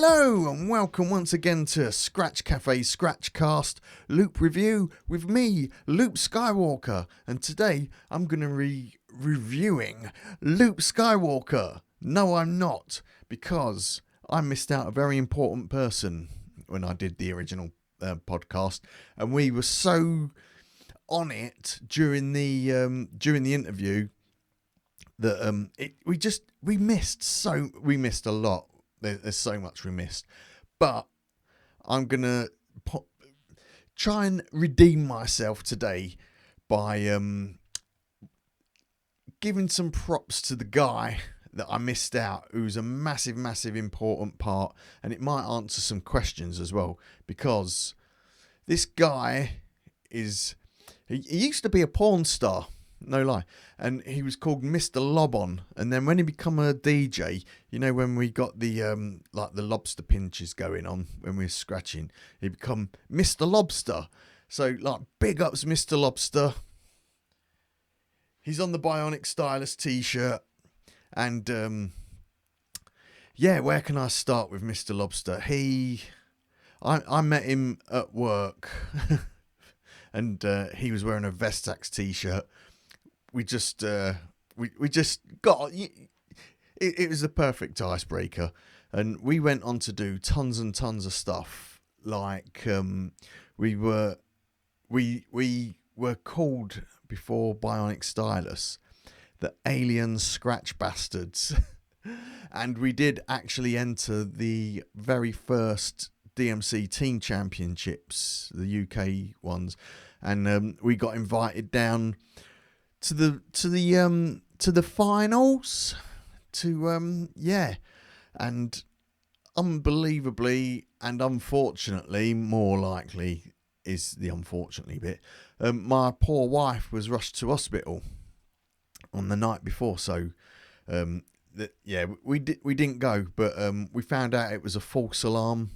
Hello and welcome once again to Scratch Cafe Scratchcast Loop Review with me, Loop Skywalker, and today I'm going to be reviewing Loop Skywalker. No, I'm not, because I missed out a very important person when I did the original podcast, and we were so on it during the interview that we missed a lot. There's so much we missed, but I'm gonna try and redeem myself today by giving some props to the guy that I missed out, who's a massive important part, and it might answer some questions as well, because this guy he used to be a porn star. No lie. And he was called Mr. Lob-on. And then when he become a DJ, you know, when we got the the lobster pinches going on when we were scratching, he become Mr. Lobster. So big ups Mr. Lobster. He's on the Bionic Stylus t-shirt. And where can I start with Mr. Lobster? I met him at work and he was wearing a Vestax t-shirt. We just got it was the perfect icebreaker, and we went on to do tons and tons of stuff. Like we were called before Bionic Stylus the Alien Scratch Bastards, and we did actually enter the very first DMC Team Championships, the UK ones, and we got invited down to the finals, and unbelievably and unfortunately, more likely is the unfortunately bit, my poor wife was rushed to hospital on the night before, so we didn't go, but we found out it was a false alarm,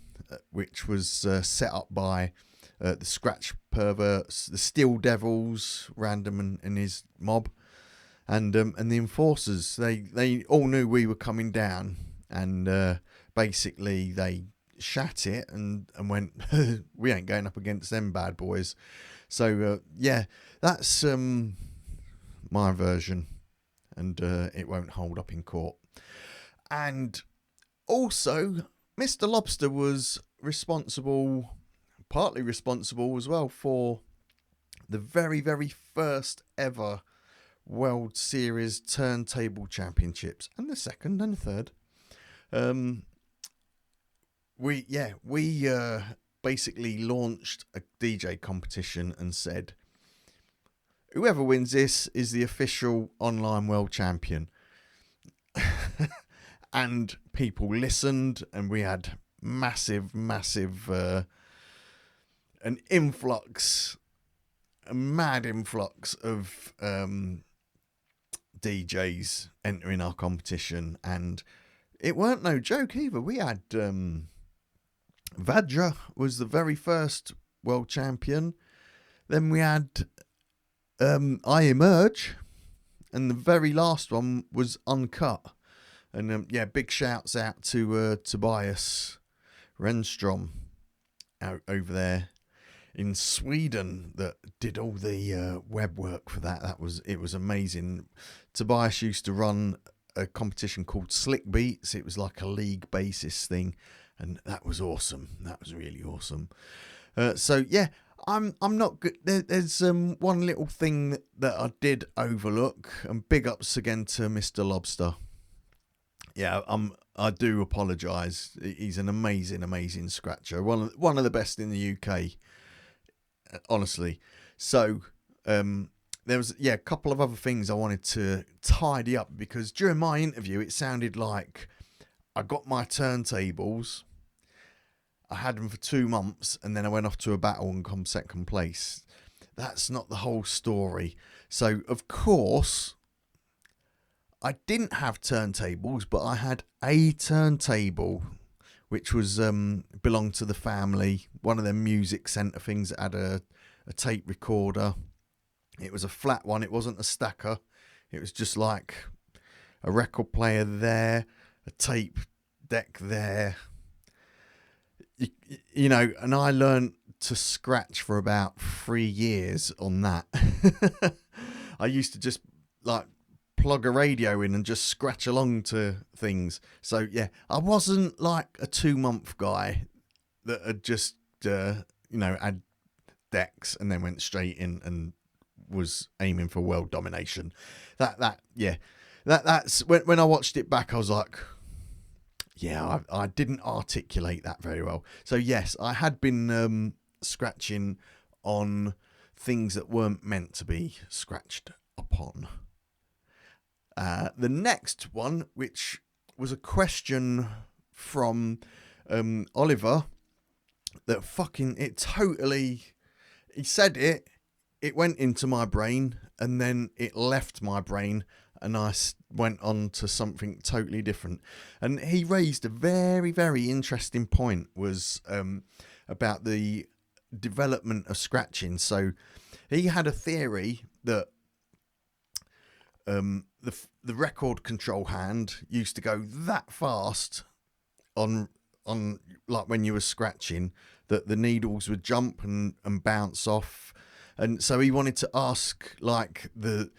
which was set up by the Scratch Perverts, the Steel Devils, Random and his mob, and the Enforcers. They all knew we were coming down, and basically they shat it and went, we ain't going up against them bad boys. So that's my version, and it won't hold up in court. And also, Mr. Lobster was partly responsible as well for the very first ever World Series Turntable Championships, and the second and the third. We basically launched a DJ competition and said, whoever wins this is the official online world champion. And people listened, and we had massive a mad influx of DJs entering our competition, and it weren't no joke either. We had Vajra was the very first world champion, then we had I Emerge, and the very last one was Uncut. And big shouts out to Tobias Renstrom out over there in Sweden that did all the web work for that. It was amazing. Tobias used to run a competition called Slick Beats. It was like a league basis thing, and that was awesome. That was really awesome. I'm not good. There's one little thing that I did overlook, and big ups again to Mr. Lobster. Yeah, I do apologise. He's an amazing scratcher. One of the best in the UK, honestly. So there was a couple of other things I wanted to tidy up, because during my interview it sounded like I got my turntables, I had them for 2 months, and then I went off to a battle and come second place. That's not the whole story. So of course I didn't have turntables, but I had a turntable which was belonged to the family, one of them music centre things that had a tape recorder. It was a flat one, it wasn't a stacker, it was just like a record player there, a tape deck there, you know, and I learned to scratch for about 3 years on that. I used to just like plug a radio in and just scratch along to things. So yeah, I wasn't like a 2 month guy that had just you know, had decks and then went straight in and was aiming for world domination. That's when I watched it back, I was like, yeah, I didn't articulate that very well. So yes, I had been scratching on things that weren't meant to be scratched upon. The next one, which was a question from Oliver, that fucking, it totally, he said it went into my brain and then it left my brain and I went on to something totally different. And he raised a very, very interesting point, was about the development of scratching. So he had a theory that the record control hand used to go that fast on like when you were scratching that the needles would jump and bounce off. And so he wanted to ask like the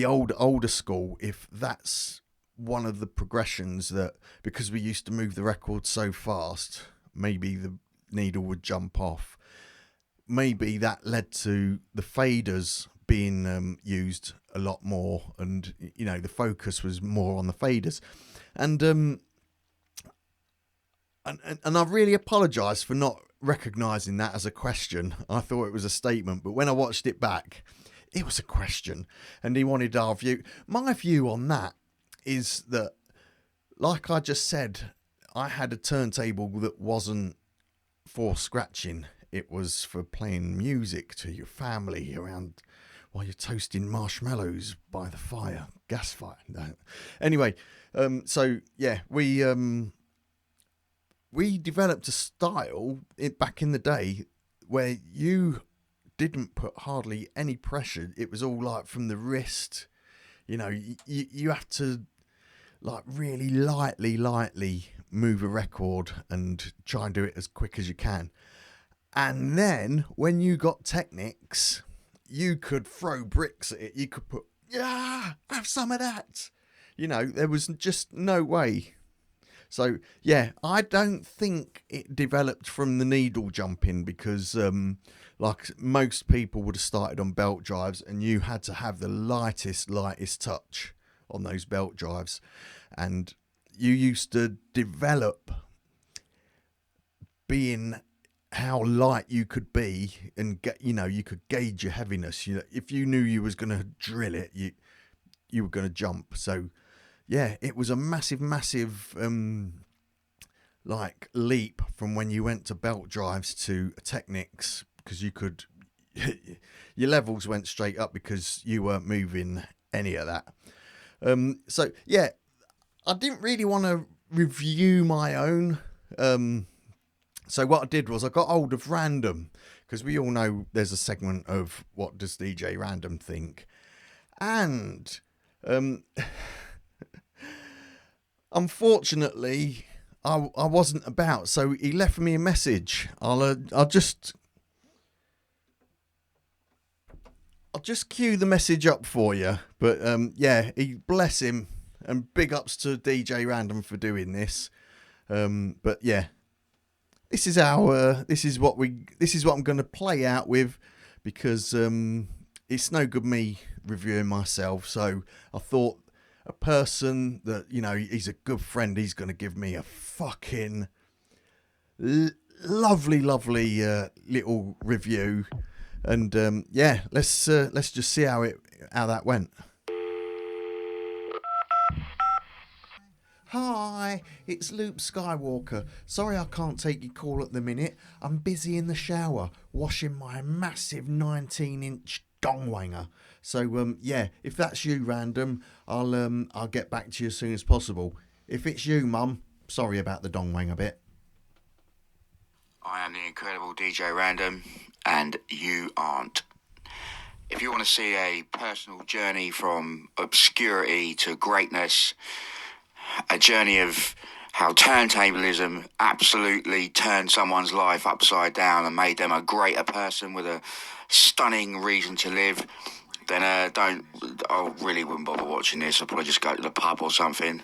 older school if that's one of the progressions, that because we used to move the record so fast, maybe the needle would jump off. Maybe that led to the faders being used a lot more, and you know, the focus was more on the faders. And I really apologise for not recognising that as a question. I thought it was a statement, but when I watched it back, it was a question, and he wanted our view. My view on that is that, like I just said, I had a turntable that wasn't for scratching. It was for playing music to your family around while you're toasting marshmallows by the fire, gas fire. No. Anyway, so yeah, we developed a style back in the day where you didn't put hardly any pressure. It was all like from the wrist. You know, you have to like really lightly move a record and try and do it as quick as you can. And then when you got Technics, you could throw bricks at it. You could put, yeah, have some of that. You know, there was just no way. So, yeah, I don't think it developed from the needle jumping, because like most people would have started on belt drives, and you had to have the lightest touch on those belt drives. And you used to develop being how light you could be, and get, you know, you could gauge your heaviness. You know, if you knew you was going to drill it, you were going to jump. So yeah, it was a massive like leap from when you went to belt drives to Technics, because you could your levels went straight up because you weren't moving any of that. So yeah, I didn't really want to review my own. So what I did was I got hold of Random, because we all know there's a segment of What Does DJ Random Think? And unfortunately, I wasn't about, so he left me a message. I'll just cue the message up for you. But yeah, bless him, and big ups to DJ Random for doing this. But yeah, this is what I'm going to play out with, because it's no good me reviewing myself. So I thought, a person that, you know, he's a good friend, he's going to give me a fucking lovely little review. And yeah, let's just see how that went. Hi, it's Loop Skywalker. Sorry I can't take your call at the minute. I'm busy in the shower washing my massive 19-inch dongwanger. So yeah, if that's you, Random, I'll get back to you as soon as possible. If it's you, Mum, sorry about the dongwanger bit. I am the incredible DJ Random, and you aren't. If you want to see a personal journey from obscurity to greatness, a journey of how turntablism absolutely turned someone's life upside down and made them a greater person with a stunning reason to live, then I really wouldn't bother watching this. I'd probably just go to the pub or something.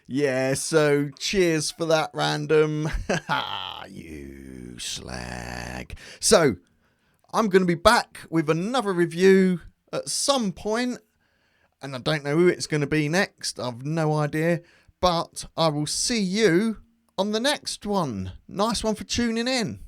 Yeah, so cheers for that, Random. You slag. So, I'm going to be back with another review at some point, and I don't know who it's going to be next. I've no idea, but I will see you on the next one. Nice one for tuning in.